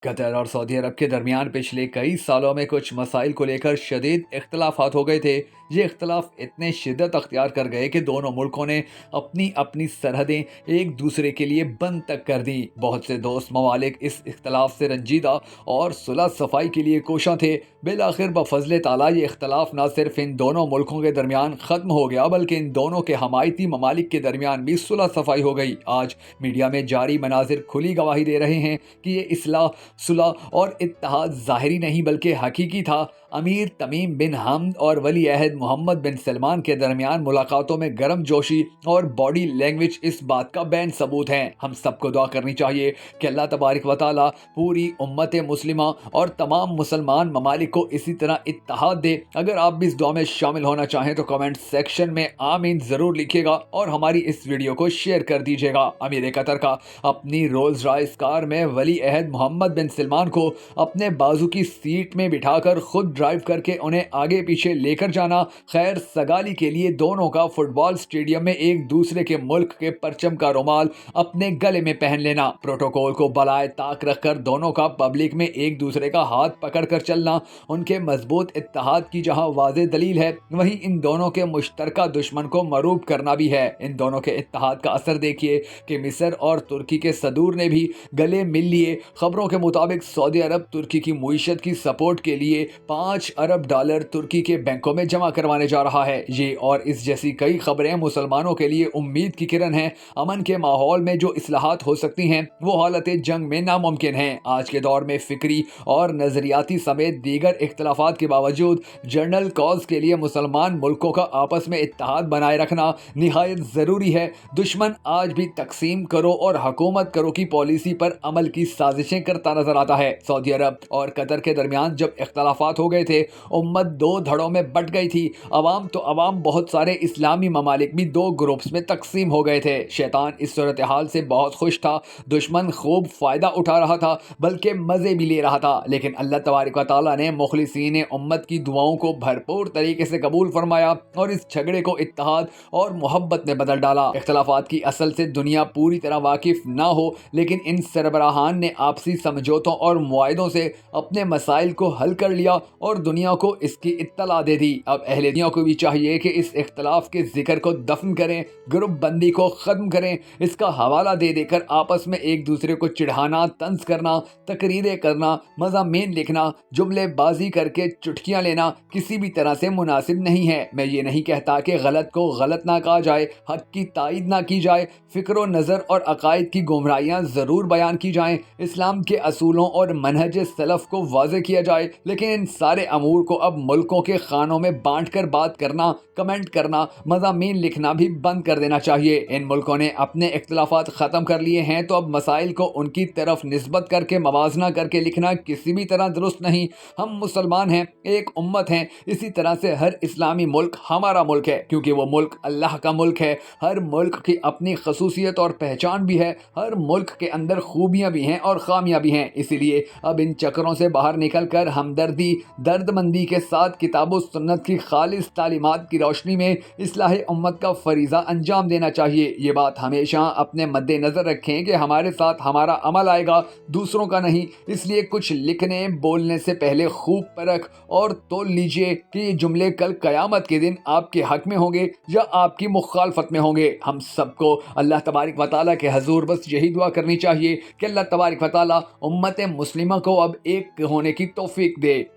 قطر اور سعودی عرب کے درمیان پچھلے کئی سالوں میں کچھ مسائل کو لے کر شدید اختلافات ہو گئے تھے۔ یہ اختلاف اتنے شدت اختیار کر گئے کہ دونوں ملکوں نے اپنی اپنی سرحدیں ایک دوسرے کے لیے بند تک کر دیں۔ بہت سے دوست ممالک اس اختلاف سے رنجیدہ اور صلح صفائی کے لیے کوشاں تھے۔ بالآخر بفضل تعالیٰ یہ اختلاف نہ صرف ان دونوں ملکوں کے درمیان ختم ہو گیا بلکہ ان دونوں کے حمایتی ممالک کے درمیان بھی صلح صفائی ہو گئی۔ آج میڈیا میں جاری مناظر کھلی گواہی دے رہے ہیں کہ یہ اصلاح، صلح اور اتحاد ظاہری نہیں بلکہ حقیقی تھا۔ امیر تمیم بن حمد اور ولی عہد محمد بن سلمان کے درمیان ملاقاتوں میں گرم جوشی اور باڈی لینگویج اس بات کا بین ثبوت ہیں۔ ہم سب کو دعا کرنی چاہیے کہ اللہ تبارک و تعالی پوری امت مسلمہ اور تمام مسلمان ممالک کو اسی طرح اتحاد دے۔ اگر آپ بھی اس دعا میں شامل ہونا چاہیں تو کمنٹ سیکشن میں آمین ضرور لکھیے گا اور ہماری اس ویڈیو کو شیئر کر دیجیے گا۔ امیر قطر کا اپنی رولز رائس کار میں ولی عہد محمد بن سلمان کو اپنے بازو کی سیٹ میں بٹھا کر خود ڈرائیو کر کے انہیں آگے پیچھے لے کر جانا، خیر سگالی کے لیے دونوں کا فٹ بال اسٹیڈیم میں ایک دوسرے کے ملک کے پرچم کا رومال اپنے گلے میں پہن لینا، پروٹوکول کو بالائے طاق رکھ کر دونوں کا پبلک میں ایک دوسرے کا ہاتھ پکڑ کر چلنا ان کے مضبوط اتحاد کی جہاں واضح دلیل ہے، وہیں ان دونوں کے مشترکہ دشمن کو مروب کرنا بھی ہے۔ ان دونوں کے اتحاد کا اثر دیکھیے کہ مصر اور ترکی کے صدور نے بھی گلے مل لیے۔ خبروں کے مطابق سعودی عرب ترکی کی معیشت کی سپورٹ کے لیے $5 ارب ترکی کے بینکوں میں جمع کروانے جا رہا ہے۔ یہ اور اس جیسی کئی خبریں مسلمانوں کے لیے امید کی کرن ہیں۔ امن کے ماحول میں جو اصلاحات ہو سکتی ہیں وہ حالت جنگ میں ناممکن ہیں۔ آج کے دور میں فکری اور نظریاتی سمیت دیگر اختلافات کے باوجود جنرل کاز کے لیے مسلمان ملکوں کا آپس میں اتحاد بنائے رکھنا نہایت ضروری ہے۔ دشمن آج بھی تقسیم کرو اور حکومت کرو کی پالیسی پر عمل کی سازشیں کرتا نظر آتا ہے۔ سعودی عرب اور قطر کے درمیان جب اختلافات ہو گئے تھے، امت دو دھڑوں میں بٹ گئی تھی۔ عوام تو عوام، بہت سارے اسلامی ممالک بھی دو گروپس میں تقسیم ہو گئے تھے۔ شیطان اس صورتحال سے بہت خوش تھا، دشمن خوب فائدہ اٹھا رہا تھا بلکہ مزے بھی لے رہا تھا، لیکن اللہ تبارک و تعالیٰ نے مخلصین امت کی دعاؤں کو بھرپور طریقے سے قبول فرمایا اور اس جھگڑے کو اتحاد اور محبت میں بدل ڈالا۔ اختلافات کی اصل سے دنیا پوری طرح واقف نہ ہو، لیکن ان سربراہان نے آپسی سمجھوتوں اور معاہدوں سے اپنے مسائل کو حل کر لیا اور دنیا کو اس کی اطلاع دے دی۔ اب اہل دنیا کو بھی چاہیے کہ اس اختلاف کے ذکر کو دفن کریں، گروپ بندی کو ختم کریں، اس کا حوالہ دے دے کر آپس میں ایک دوسرے کو چڑھانا، طنز کرنا، تقریریں کرنا، مضامین لکھنا، جملے بازی کر کے چٹکیاں لینا کسی بھی طرح سے مناسب نہیں ہے۔ میں یہ نہیں کہتا کہ غلط کو غلط نہ کہا جائے، حق کی تائید نہ کی جائے، فکر و نظر اور عقائد کی گمراہیاں ضرور بیان کی جائیں، اسلام کے اصولوں اور منہج سلف کو واضح کیا جائے، لیکن ان سارے امور کو اب ملکوں کے خانوں میں بانٹ کر بات کرنا، کمنٹ کرنا، مضامین لکھنا بھی بند کر دینا چاہیے۔ ان ملکوں نے اپنے اختلافات ختم کر لیے ہیں تو اب مسائل کو ان کی طرف نسبت کر کے موازنہ کر کے لکھنا کسی بھی طرح درست نہیں۔ ہم مسلمان ہیں، ایک امت ہیں، اسی طرح سے ہر اسلامی ملک ہمارا ملک ہے، کیونکہ وہ ملک اللہ کا ملک ہے۔ ہر ملک کی اپنی خصوصیت اور پہچان بھی ہے، ہر ملک کے اندر خوبیاں بھی ہیں اور خامیاں بھی ہیں۔ اسی لیے اب ان چکروں سے باہر نکل کر ہمدردی، درد مندی کے ساتھ کتاب و سنت کی خالص تعلیمات کی روشنی میں اصلاح امت کا فریضہ انجام دینا چاہیے۔ یہ بات ہمیشہ اپنے مد نظر رکھیں کہ ہمارے ساتھ ہمارا عمل آئے گا، دوسروں کا نہیں۔ اس لیے کچھ لکھنے بولنے سے پہلے خوب پرکھ اور تول لیجئے کہ یہ جملے کل قیامت کے دن آپ کے حق میں ہوں گے یا آپ کی مخالفت میں ہوں گے۔ ہم سب کو اللہ تبارک و تعالیٰ کے حضور بس یہی دعا کرنی چاہیے کہ اللہ تبارک و تعالیٰ امت مسلمہ کو اب ایک ہونے کی توفیق دے۔